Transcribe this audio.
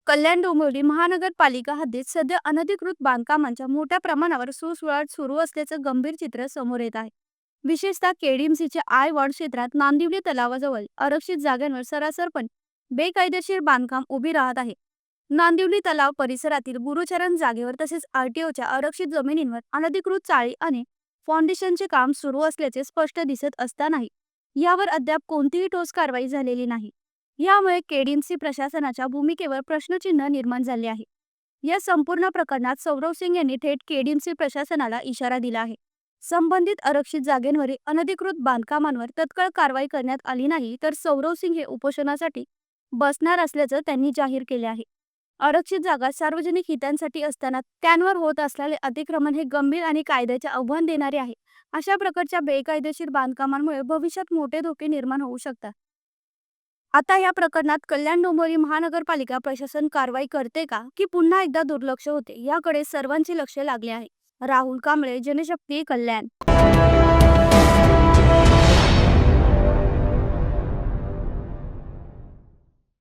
कल्याण डोंबिवली महानगरपालिका हद्दीत सध्या अनधिकृत बांधकामांच्या मोठ्या प्रमाणावर सुळसुळाट सुरू असल्याचं गंभीर चित्र समोर येत आहे. विशेषतः केडीएमसीच्या आय वॉर्ड क्षेत्रात नांदिवली तलावाजवळ आरक्षित जागांवर सरासरपणे बेकायदेशीर बांधकाम उभी राहत आहे. नांदिवली तलाव परिसरातील गुरुचरण जागेवर तसेच आरटीओच्या आरक्षित जमिनींवर अनधिकृत चाळी आणि फाउंडेशनचे काम सुरू असल्याचे स्पष्ट दिसत असतानाही यावर अद्याप कोणतीही ठोस कारवाई झालेली नाही. यामुळे केडीएमसी प्रशासनाच्या भूमिकेवर प्रश्नचिन्ह निर्माण झाले आहे. या संपूर्ण प्रकरणात सौरव सिंग यांनी थेट केडीएमसी प्रशासनाला इशारा दिला आहे. संबंधित आरक्षित जागेवरील अनधिकृत बांधकामांवर तत्काळ कारवाई करण्यात आली नाही तर सौरव सिंग हे उपोषणासाठी बसणार असल्याचं त्यांनी जाहीर केले आहे. आरक्षित जागा सार्वजनिक हितांसाठी असताना त्यांवर होत असलेले अतिक्रमण हे गंभीर आणि कायद्याचे आव्हान देणारे आहे. अशा प्रकारच्या बेकायदेशीर बांधकामांमुळे भविष्यात मोठे धोके निर्माण होऊ शकतात. आता या प्रकरणात कल्याण डोंबिवली महानगरपालिका प्रशासन कारवाई करते का की पुन्हा एकदा दुर्लक्ष होते याकडे सर्वांचे लक्ष लागले आहे. राहुल कांबळे, जनशक्ती, कल्याण.